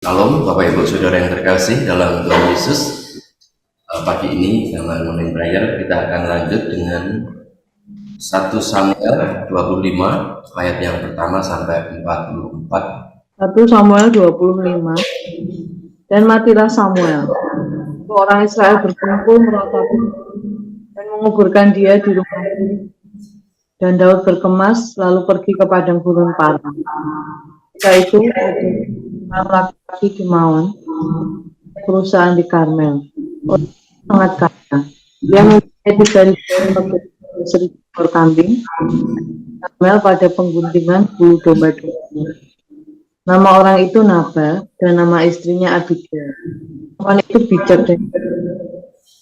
Shalom Bapak Ibu Saudara yang terkasih dalam Tuhan Yesus. Pagi ini dalam morning prayer kita akan lanjut dengan 1 Samuel 25 ayat yang pertama sampai 44. 1 Samuel 25. Dan matilah Samuel. Orang Israel berkumpul meratapi dan menguburkan dia di rumahnya. Dan Daud berkemas lalu pergi ke padang gurun Paran. Ketika itu ada laki-laki di Maon, perusahaan di Karmel. Orang sangat kaya. Dia mempunyai 3.000 ekor kambing. Karmel pada pengguntingan bulu domba-domba. Nama orang itu Nabal dan nama istrinya Abigail. Orang itu bijak dan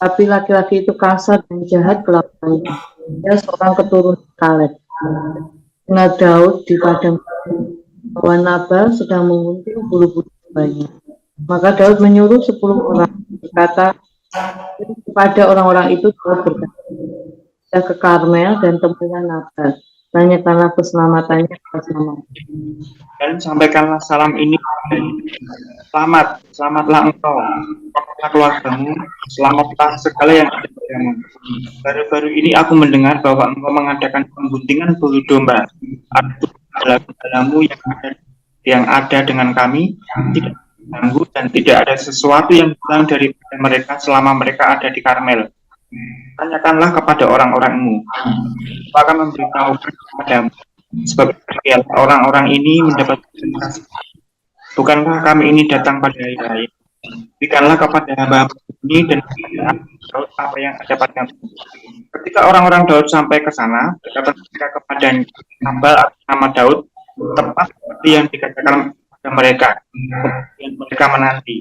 tapi laki-laki itu kasar dan jahat kelakuannya. Dia seorang keturunan Kaleb. Dengar Daud di padang bahwa Nabal sedang mengunting bulu-bulu dombanya. Maka Daud menyuruh 10 orang berkata kepada orang-orang itu, Daud berkata, "Kita ke Karmel dan temuilah Nabal. Tanyakanlah keselamatannya atas nama. Dan sampaikanlah salam ini. Selamatlah engkau, keluargamu, selamatlah segala yang ada padamu. Baru-baru ini aku mendengar bahwa engkau mengadakan pengguntingan bulu domba. Aku dalammu yang ada dengan kami tidak terganggu dan tidak ada sesuatu yang hilang dari mereka selama mereka ada di Karmel. Tanyakanlah kepada orang-orangmu. Aku akan memberitahu kepadamu. Sebab orang-orang ini mendapat kasih. Bukankah kami ini datang pada hari raya? Berikanlah kepada hamba ini dan Daud apa yang ada padamu." Ketika orang-orang Daud sampai ke sana, berkata mereka kepada Nabal atas nama Daud, tepat seperti yang dikatakan kepada mereka. Kemudian mereka menanti.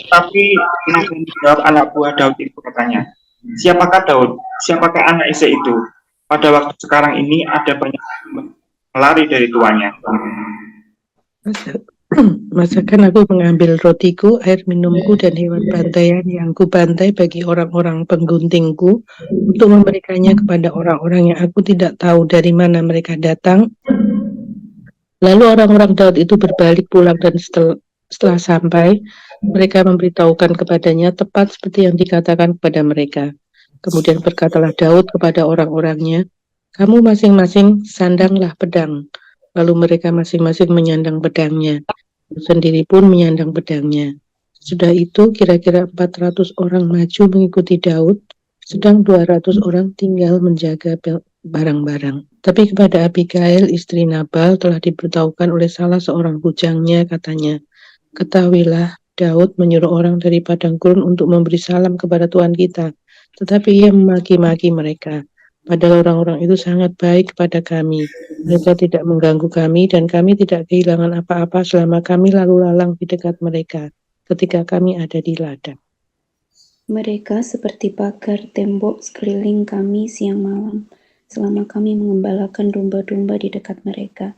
Tapi Nabal menjawab anak buah Daud itu katanya, "Siapakah Daud? Siapakah anak Isai itu? Pada waktu sekarang ini ada banyak melari dari tuannya." Masakan aku mengambil rotiku, air minumku, dan hewan bantaian yang ku bantai bagi orang-orang pengguntingku untuk memberikannya kepada orang-orang yang aku tidak tahu dari mana mereka datang. Lalu orang-orang Daud itu berbalik pulang dan setelah sampai, mereka memberitahukan kepadanya tepat seperti yang dikatakan kepada mereka. Kemudian berkatalah Daud kepada orang-orangnya, "Kamu masing-masing sandanglah pedang." Lalu mereka masing-masing menyandang pedangnya. Sendiri pun menyandang pedangnya. Sudah itu kira-kira 400 orang maju mengikuti Daud, sedang 200 orang tinggal menjaga barang-barang. Tapi kepada Abigail, istri Nabal, telah diberitahukan oleh salah seorang bujangnya, katanya, "Ketahuilah, Daud menyuruh orang dari padang gurun untuk memberi salam kepada Tuhan kita, tetapi ia memaki-maki mereka. Padahal orang-orang itu sangat baik kepada kami. Mereka tidak mengganggu kami dan kami tidak kehilangan apa-apa selama kami lalu lalang di dekat mereka ketika kami ada di ladang. Mereka seperti pagar tembok sekeliling kami siang malam, selama kami mengembalakan domba-domba di dekat mereka.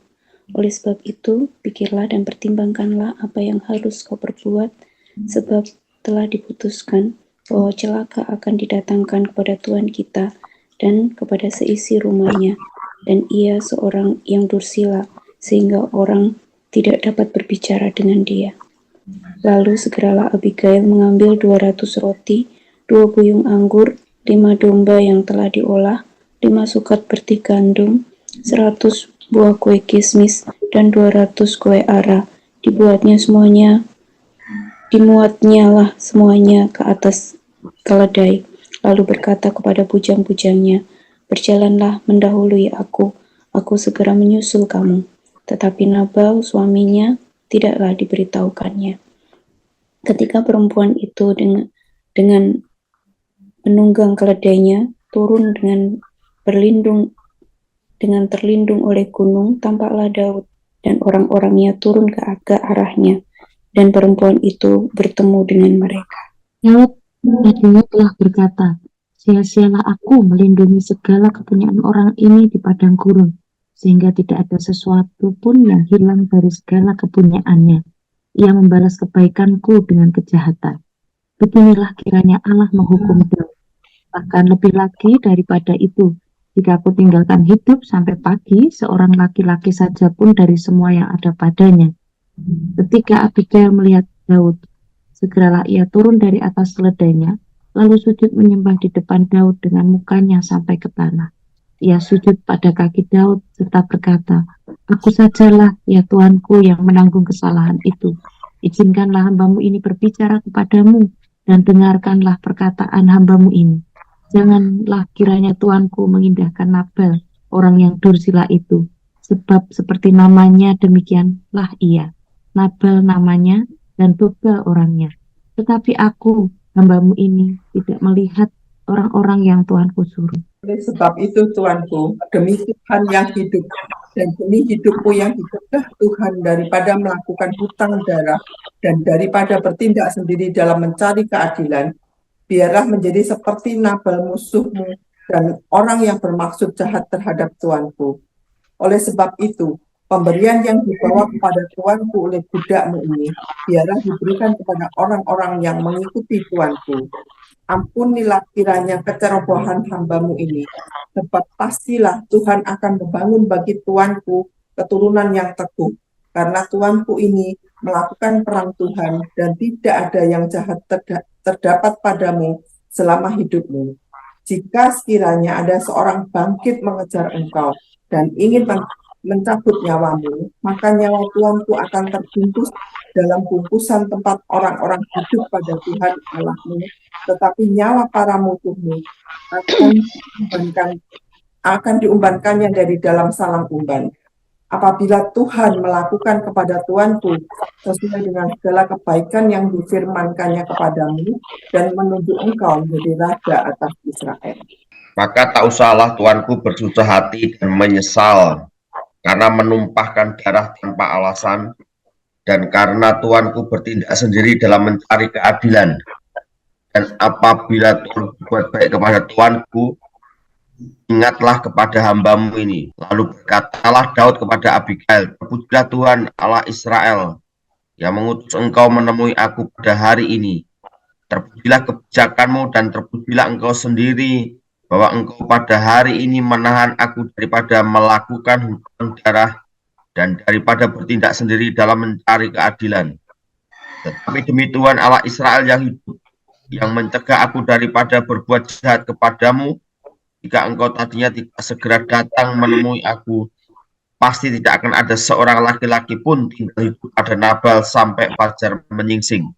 Oleh sebab itu, pikirlah dan pertimbangkanlah apa yang harus kau perbuat, sebab telah diputuskan bahwa celaka akan didatangkan kepada Tuhan kita dan kepada seisi rumahnya, dan ia seorang yang dursila, sehingga orang tidak dapat berbicara dengan dia." Lalu segeralah Abigail mengambil 200 roti, 2 buyung anggur, 5 domba yang telah diolah, 5 sukat berti gandum, 100 buah kue kismis, dan 200 kue ara. Dimuatnya lah semuanya ke atas keledai. Lalu berkata kepada bujang-bujangnya, "Berjalanlah mendahului aku segera menyusul kamu." Tetapi Nabal suaminya tidaklah diberitahukannya. Ketika perempuan itu dengan menunggang keledainya turun dengan terlindung oleh gunung, tampaklah Daud dan orang-orangnya turun ke arahnya, dan perempuan itu bertemu dengan mereka. Daud akhirnya telah berkata, "Sia-sialah aku melindungi segala kepunyaan orang ini di padang gurun, sehingga tidak ada sesuatu pun yang hilang dari segala kepunyaannya. Ia membalas kebaikanku dengan kejahatan. Beginilah kiranya Allah menghukum Daud. Bahkan lebih lagi daripada itu, jika aku tinggalkan hidup sampai pagi, seorang laki-laki saja pun dari semua yang ada padanya." Ketika Abigail melihat Daud. Segeralah ia turun dari atas keledainya, lalu sujud menyembah di depan Daud dengan mukanya sampai ke tanah. Ia sujud pada kaki Daud serta berkata, "Aku sajalah, ya Tuanku, yang menanggung kesalahan itu. Izinkanlah hambamu ini berbicara kepadamu, dan dengarkanlah perkataan hambamu ini. Janganlah kiranya Tuanku mengindahkan Nabal, orang yang dursila itu, sebab seperti namanya demikianlah ia. Nabal namanya, dan Tubal orangnya. Tetapi aku, hambamu ini, tidak melihat orang-orang yang Tuanku suruh. Oleh sebab itu, Tuanku, demi Tuhan yang hidup dan demi hidupku yang hiduplah Tuhan, daripada melakukan hutang darah dan daripada bertindak sendiri dalam mencari keadilan, biarlah menjadi seperti Nabal musuhmu dan orang yang bermaksud jahat terhadap Tuanku. Oleh sebab itu, pemberian yang dibawa kepada Tuanku oleh budakmu ini, biarlah diberikan kepada orang-orang yang mengikuti Tuanku. Ampunilah kiranya kecerobohan hambamu ini, sebab pastilah Tuhan akan membangun bagi Tuanku keturunan yang teguh, karena Tuanku ini melakukan perang Tuhan, dan tidak ada yang jahat terdapat padamu selama hidupmu. Jika sekiranya ada seorang bangkit mengejar engkau dan ingin mencabut nyawamu, maka nyawa Tuanku akan terbungkus dalam bungkusan tempat orang-orang hidup pada Tuhan Allahmu, tetapi nyawa para musuhmu akan diumbankannya dari dalam salang umban. Apabila Tuhan melakukan kepada Tuanku sesuai dengan segala kebaikan yang difirmankannya kepadamu dan menunjuk engkau menjadi raja atas Israel. Maka tak usahlah Tuanku bersusah hati dan menyesal karena menumpahkan darah tanpa alasan, dan karena Tuanku bertindak sendiri dalam mencari keadilan. Dan apabila Tuhan berbuat baik kepada Tuanku, ingatlah kepada hambamu ini. Lalu berkatalah Daud kepada Abigail, "Terpujilah Tuhan Allah Israel, yang mengutus engkau menemui aku pada hari ini. Terpujilah kebijakanmu dan terpujilah engkau sendiri, bahwa engkau pada hari ini menahan aku daripada melakukan hutang darah dan daripada bertindak sendiri dalam mencari keadilan. Tetapi demi Tuhan Allah Israel yang hidup, yang mencegah aku daripada berbuat jahat kepadamu, jika engkau tadinya tidak segera datang menemui aku, pasti tidak akan ada seorang laki-laki pun tinggal hidup pada Nabal sampai fajar menyingsing."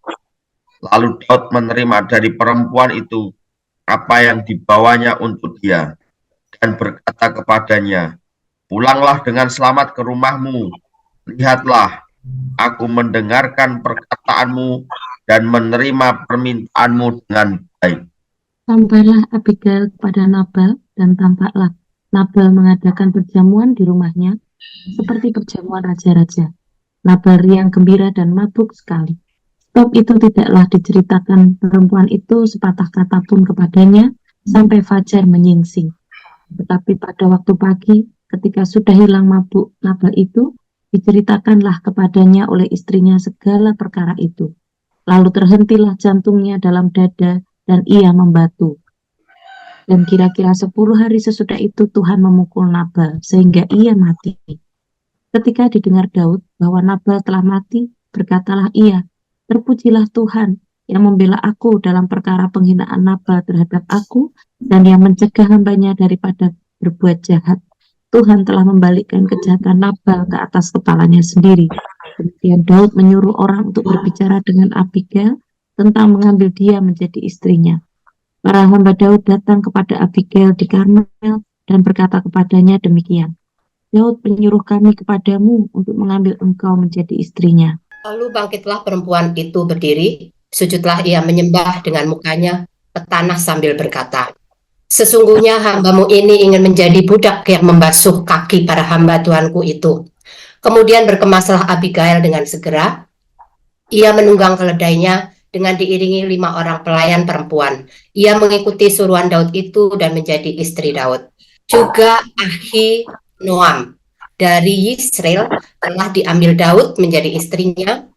Lalu Daud menerima dari perempuan itu apa yang dibawanya untuk dia, dan berkata kepadanya, "Pulanglah dengan selamat ke rumahmu. Lihatlah, aku mendengarkan perkataanmu dan menerima permintaanmu dengan baik." Sampailah Abigail kepada Nabal, dan tampaklah Nabal mengadakan perjamuan di rumahnya, seperti perjamuan raja-raja. Nabal riang gembira dan mabuk sekali. Sebab itu tidaklah diceritakan perempuan itu sepatah kata pun kepadanya sampai fajar menyingsing. Tetapi pada waktu pagi, ketika sudah hilang mabuk Nabal itu, diceritakanlah kepadanya oleh istrinya segala perkara itu. Lalu terhentilah jantungnya dalam dada, dan ia membatu. Dan kira-kira 10 hari sesudah itu Tuhan memukul Nabal, sehingga ia mati. Ketika didengar Daud bahwa Nabal telah mati, berkatalah ia, "Terpujilah Tuhan yang membela aku dalam perkara penghinaan Nabal terhadap aku, dan yang mencegah hambanya daripada berbuat jahat. Tuhan telah membalikkan kejahatan Nabal ke atas kepalanya sendiri." Kemudian Daud menyuruh orang untuk berbicara dengan Abigail tentang mengambil dia menjadi istrinya. Para hamba Daud datang kepada Abigail di Karmel dan berkata kepadanya demikian, "Daud menyuruh kami kepadamu untuk mengambil engkau menjadi istrinya." Lalu bangkitlah perempuan itu berdiri, sujudlah ia menyembah dengan mukanya ke tanah sambil berkata, "Sesungguhnya hambamu ini ingin menjadi budak yang membasuh kaki para hamba Tuanku itu." Kemudian berkemaslah Abigail dengan segera. Ia menunggang keledainya dengan diiringi 5 orang pelayan perempuan. Ia mengikuti suruhan Daud itu dan menjadi istri Daud. Juga Ahinoam dari Yisrael telah diambil Daud menjadi istrinya.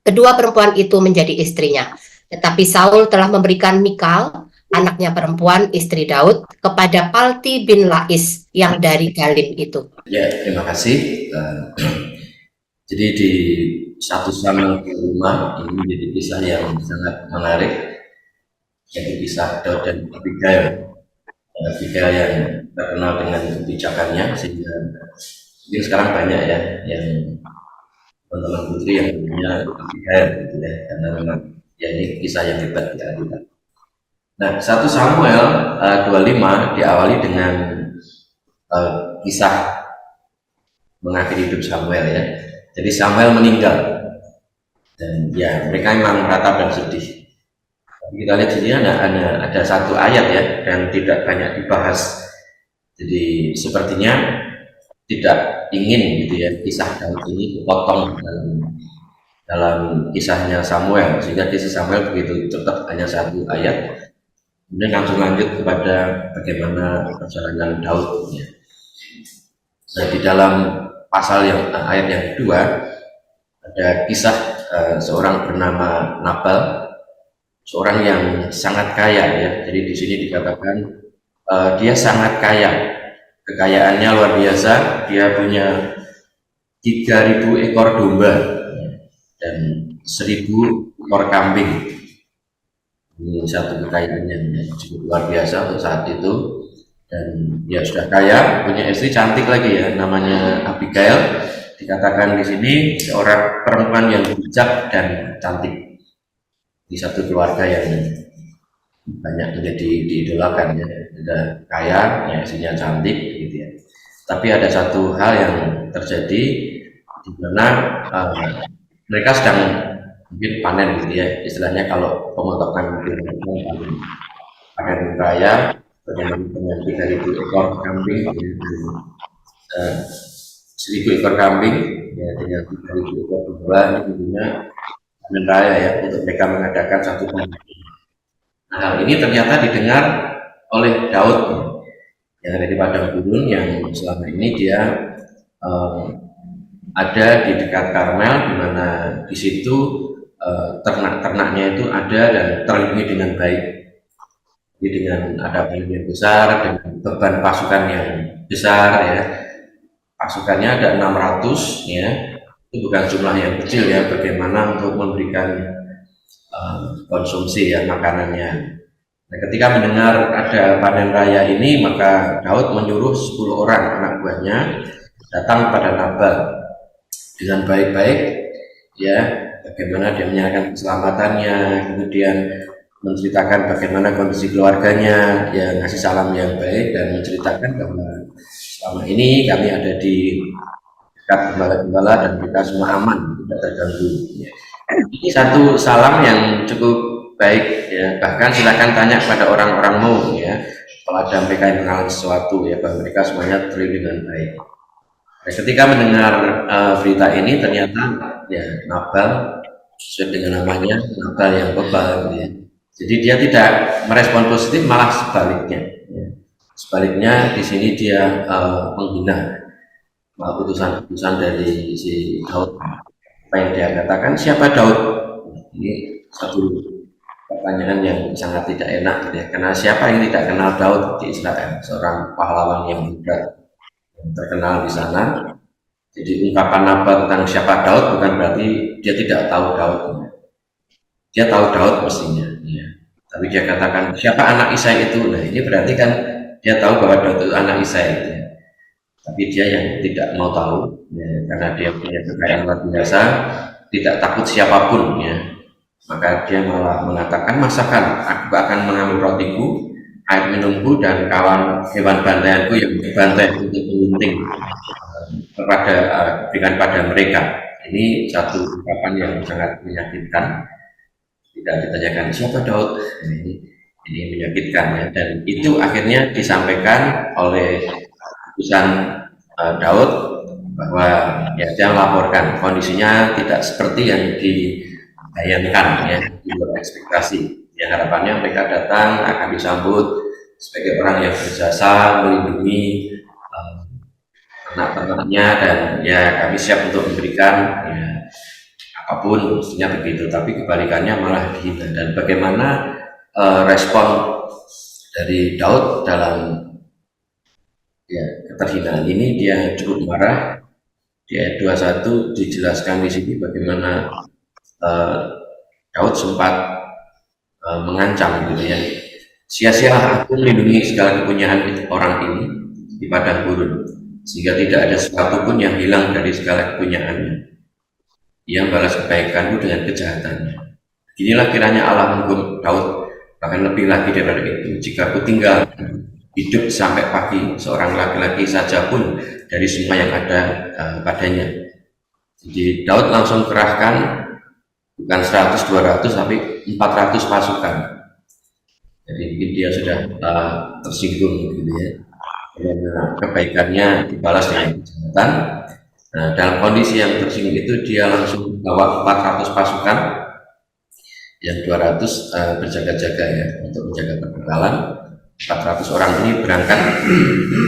Kedua perempuan itu menjadi istrinya. Tetapi Saul telah memberikan Mikal, anaknya perempuan, istri Daud, kepada Palti bin Lais yang dari Galim itu. Ya, terima kasih. Jadi di 1 Samuel 5 ini menjadi kisah yang sangat menarik, yaitu kisah Daud dan Abigail. Abigail yang terkenal dengan kebijakannya, sehingga mungkin sekarang banyak ya yang teman-teman putri yang punya Abigail gitu ya, karena memang ya ini kisah yang hebat di Alkitab. Nah, 1 Samuel 25 diawali dengan kisah mengakhiri hidup Samuel ya. Jadi Samuel meninggal dan ya mereka memang meratap dan sedih. Tapi kita lihat di sini ada 1 ayat ya dan tidak banyak dibahas. Jadi sepertinya tidak ingin gitu ya kisah Daud ini dipotong dalam kisahnya Samuel, sehingga kisah Samuel begitu tetap hanya 1 ayat. Kemudian langsung lanjut kepada bagaimana perjalanan Daud ya. Nah, di dalam pasal ayat yang kedua ada kisah seorang bernama Nabal, seorang yang sangat kaya ya. Jadi di sini dikatakan dia sangat kaya, kekayaannya luar biasa. Dia punya 3.000 ekor domba dan 1.000 ekor kambing. Ini satu kekayaannya yang cukup luar biasa untuk saat itu. Dan dia sudah kaya, punya istri cantik lagi ya, namanya Abigail. Dikatakan di sini seorang perempuan yang bijak dan cantik. Di satu keluarga yang banyak menjadi diidolakan ya, ada kaya, ya istrinya cantik gitu ya. Tapi ada satu hal yang terjadi di mana mereka sedang mungkin panen gitu ya, istilahnya kalau pemotongan panen raya. Bagaimana dengan 3.000 ekor kambing, 1.000 ekor kambing, ya dengan 3.000 ekor domba, ini tentunya panen raya ya, untuk mereka mengadakan satu panen. Nah, hal ini ternyata didengar oleh Daud yang ada di padang gurun, yang selama ini dia ada di dekat Karmel, di mana di situ ternak-ternaknya itu ada dan terlindungi dengan baik. Dengan ada panen yang besar, dengan beban pasukan yang besar ya, pasukannya ada 600 ya, itu bukan jumlah yang kecil ya, bagaimana untuk memberikan konsumsi ya makanannya. Nah, ketika mendengar ada panen raya ini, maka Daud menyuruh 10 orang anak buahnya datang pada Nabal dengan baik-baik ya, bagaimana dia menyerahkan keselamatannya, kemudian menceritakan bagaimana kondisi keluarganya, ya ngasih salam yang baik dan menceritakan bahwa selama ini kami ada di dekat gembala-gembala dan kita semua aman, tidak terganggu. Ya. Ini satu salam yang cukup baik ya. Bahkan silakan tanya kepada orang-orangmu ya, kalau ada mereka yang mengalami sesuatu ya, bahwa mereka semuanya terlindungi dengan baik. Nah, ketika mendengar berita ini ternyata ya Nabal sesuai dengan namanya, Nabal yang bebal gitu ya. Jadi dia tidak merespon positif, malah sebaliknya. Ya. Sebaliknya di sini dia menghina putusan-putusan dari si Daud. Apa yang dia katakan, siapa Daud? Ini satu pertanyaan yang sangat tidak enak gitu ya. Karena siapa yang tidak kenal Daud di Israel, seorang pahlawan yang hebat, yang terkenal di sana. Jadi ungkapan Nabal tentang siapa Daud bukan berarti dia tidak tahu Daud. Dia tahu Daud mestinya, ya. Tapi dia katakan siapa anak Isai itu. Nah ini berarti kan dia tahu bahwa Daud itu anak Isai, ya. Tapi dia yang tidak mau tahu, ya, karena dia punya kekayaan luar biasa, tidak takut siapapun, ya. Maka dia malah mengatakan, masakan aku akan mengambil rotiku, air minumku dan kawan hewan bantaianku yang dibantai untuk mengunting kepada berikan pada mereka. Ini satu ungkapan yang sangat menyakitkan. Tidak ditanyakan siapa Daud, ini menyakitkan ya. Dan itu akhirnya disampaikan oleh utusan Daud bahwa ya dia melaporkan kondisinya tidak seperti yang dibayangkan ya, di luar ekspektasi. Ya harapannya mereka datang akan disambut sebagai orang yang berjasa melindungi anak-anaknya, dan ya kami siap untuk memberikan ya apapun, mestinya begitu. Tapi kebalikannya malah dihina. Dan bagaimana respon dari Daud dalam ya keterhinaan ini? Dia cukup marah, di ayat 21 dijelaskan di sini bagaimana Daud sempat mengancam gitu ya, sia-sialah aku melindungi segala kepunyaan orang ini di padang gurun, sehingga tidak ada sesuatu pun yang hilang dari segala kepunyaannya. Ia balas kebaikanmu dengan kejahatannya. Inilah kiranya Allah menghukum Daud, bahkan lebih lagi daripada itu, jika aku tinggal hidup sampai pagi, seorang laki-laki saja pun dari semua yang ada padanya. Jadi Daud langsung kerahkan bukan 100-200 tapi 400 pasukan. Jadi mungkin dia sudah tersinggung gitu ya, karena kebaikannya dibalas dengan kejahatan. Nah, dalam kondisi yang tersinggung itu dia langsung bawa 400 pasukan, yang 200 berjaga-jaga ya untuk menjaga perbekalan. 400 orang ini berangkat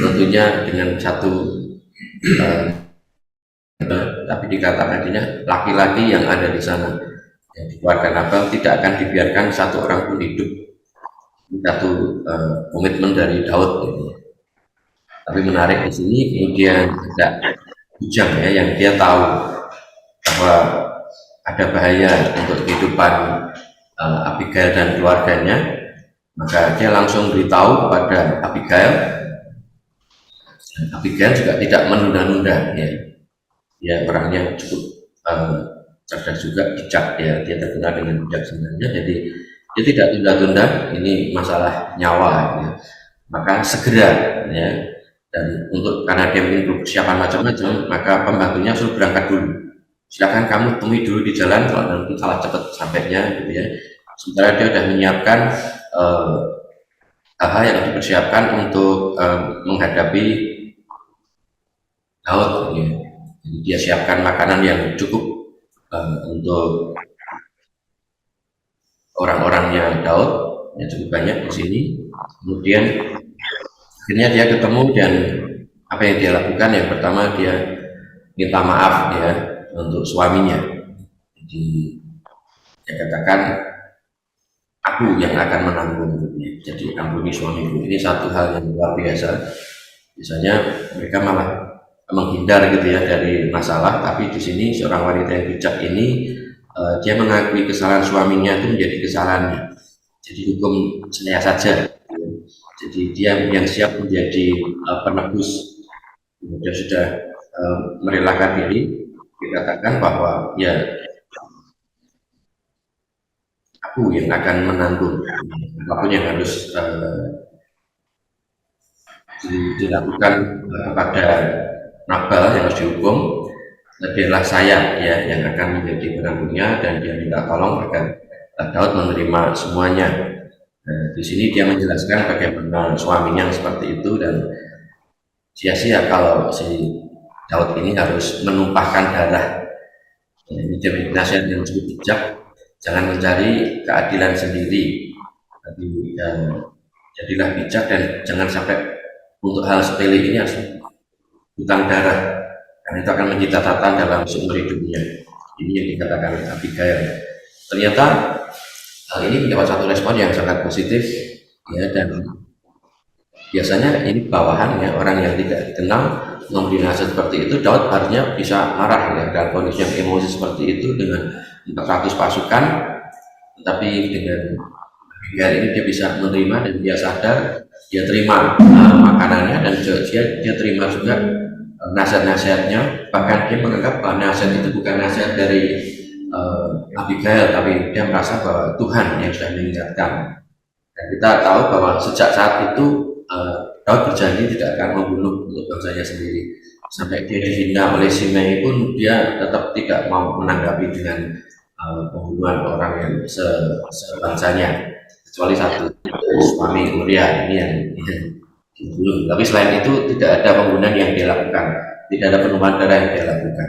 tentunya dengan satu tapi dikatakan laki-laki yang ada di sana yang di keluarga Nabal tidak akan dibiarkan satu orang pun hidup. Satu komitmen dari Daud gitu. Tapi menarik di sini kemudian ada bujang ya, yang dia tahu bahwa ada bahaya untuk kehidupan Abigail dan keluarganya, maka dia langsung beritahu kepada Abigail. Abigail juga tidak menunda-nunda ya. Dia orangnya cukup cerdas juga, bijak ya, dia terkenal dengan bijaksananya, jadi dia tidak tunda-tunda, ini masalah nyawa ya. Maka segera ya, dan karena dia ingin persiapan macam-macam, maka pembantunya suruh berangkat dulu, silakan kamu temui dulu di jalan, kalau nanti salah cepat sampainya gitu ya. Sementara dia sudah menyiapkan hal-hal yang dipersiapkan untuk menghadapi Daud ya. Jadi dia siapkan makanan yang cukup untuk orang-orangnya Daud yang cukup banyak di sini. Kemudian akhirnya dia ketemu, dan apa yang dia lakukan, yang pertama dia minta maaf ya untuk suaminya. Jadi dia katakan, aku yang akan menanggung, jadi ampuni suamiku. Ini satu hal yang luar biasa. Biasanya mereka malah menghindar gitu ya dari masalah, tapi di sini seorang wanita yang bijak ini dia mengakui kesalahan suaminya itu menjadi kesalahannya. Jadi hukum senaya saja. Jadi dia yang siap menjadi penebus. Dia sudah merelakan diri, dikatakan bahwa ya aku yang akan menanggung apapun yang harus dilakukan kepada Nabal yang harus dihukum. Biarlah saya ya yang akan menjadi penanggungnya, dan dia minta tolong agar Daud menerima semuanya. Nah, di sini dia menjelaskan bagaimana suaminya seperti itu, dan sia-sia kalau si Daud ini harus menumpahkan darah. Ini jadi nasihat yang cukup bijak, jangan mencari keadilan sendiri, tapi jadilah bijak dan jangan sampai untuk hal sepele ini harus hutang darah, karena itu akan menjadi catatan dalam seumur hidupnya. Ini yang dikatakan Abigail. Ternyata hal ini mendapat satu respon yang sangat positif ya, dan biasanya ini bawahan ya, orang yang tidak dikenal memberi nasihat seperti itu. Daud harusnya bisa marah ya dalam kondisi yang emosi seperti itu dengan 400 pasukan, tetapi dengan Abigail ini dia bisa menerima, dan dia sadar, dia terima makanannya, dan dia terima juga nasihat-nasihatnya. Bahkan dia menganggap bahwa nasihat itu bukan nasihat dari Abigail, tapi dia merasa bahwa Tuhan yang sudah mengingatkan. Dan kita tahu bahwa sejak saat itu Daud berjanji tidak akan membunuh untuk bangsanya sendiri. Sampai dia dihina oleh Simei pun dia tetap tidak mau menanggapi dengan pembunuhan orang yang sebangsanya, kecuali satu, suami Uriah ini yang dibunuh. Tapi selain itu tidak ada pembunuhan yang dia lakukan, tidak ada penumpahan darah yang dia lakukan.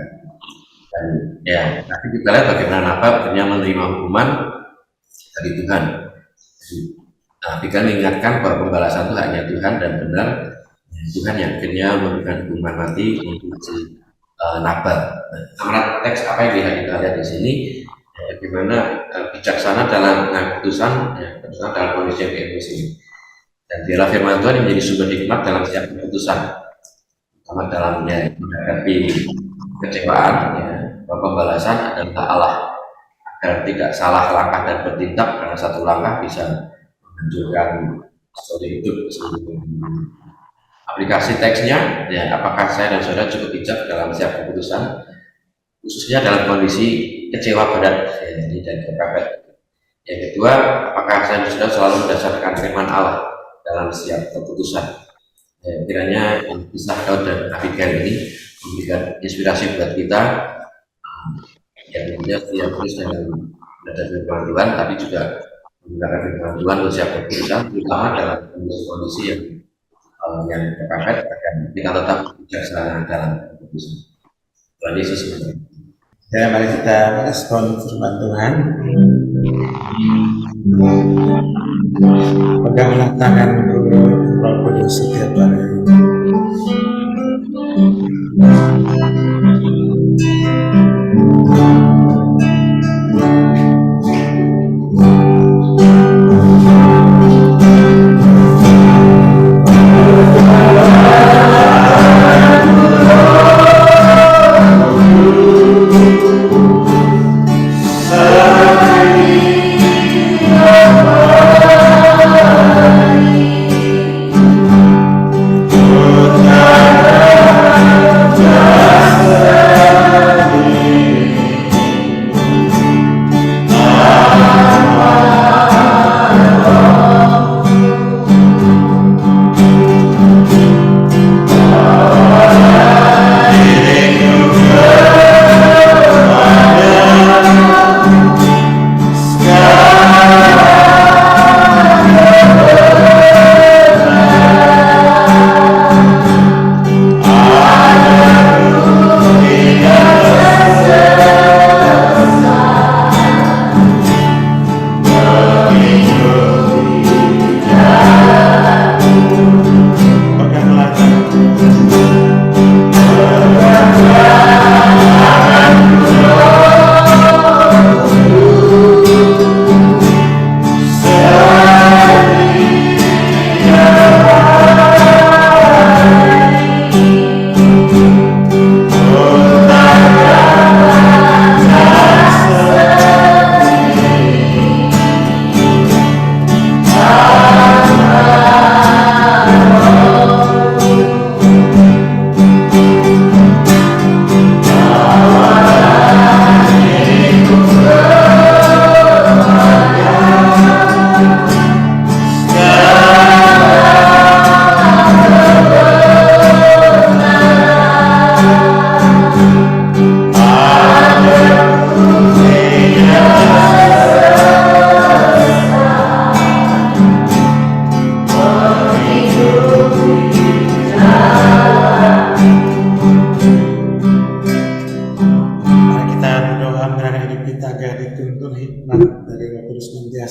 Dan ya, tapi kita lihat bagaimana Nabal akhirnya menerima hukuman dari Tuhan. Abigail mengingatkan bahwa pembalasan itu hanya Tuhan, dan benar Tuhan yang akhirnya memberikan hukuman mati untuk si Nabal. Nah, teks apa yang kita lihat di sini, bagaimana bijaksana dalam keputusan, keputusan dalam kondisi yang emosi. Dan dialah firman Tuhan yang menjadi sumber hikmat dalam setiap keputusan, terutama dalam menghadapi kekecewaan, ya, bahwa pembalasan adalah Allah, agar tidak salah langkah dan bertindak, karena satu langkah bisa menghancurkan seluruh hidup. Aplikasi teksnya, ya, apakah saya dan saudara cukup bijak dalam setiap keputusan, khususnya dalam kondisi kecewa berat, ya, ini dan kepepet. Yang kedua, apakah saya dan saudara selalu berdasarkan firman Allah dalam setiap keputusan. Ya, kiranya kisah Daud dan Abigail ini memberikan inspirasi buat kita, ya tentunya setiap terus dengan belajar firman Tuhan, tapi juga menggunakan firman Tuhan untuk setiap keputusan, terutama dalam kondisi yang kepepet, agar kita tetap bijaksana dalam keputusan. Tuhan Yesus memberkati. Ya, mari kita respon firman Tuhan. Peganglah tanganku, Roh Kudus, setiap hari.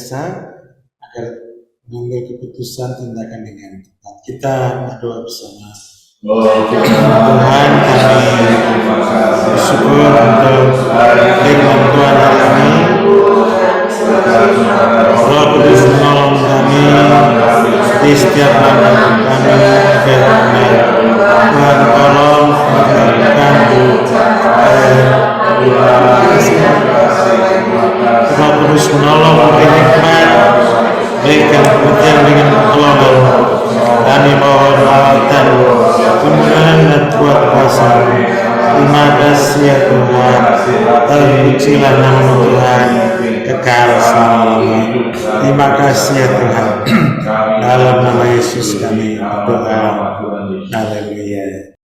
Agar mengambil keputusan tindakan dengan tepat. Kita berdoa bersama. Tuhan, kami bersyukur untuk firman Tuhan hari ini. Roh Kudus menolong kami di setiap langkah kami agar Tuhan tolong mengajarkan Roh Kudus menolong memberi hikmat, berikan pengertian dengan pertolongan. Kami mohon rawatan, kemudahan dan kuat kuasa. Terima kasih ya Tuhan, terpujilah nama Tuhan kekal selama-lamanya. Terima kasih ya Tuhan. Dalam nama Yesus kami berdoa. Haleluya.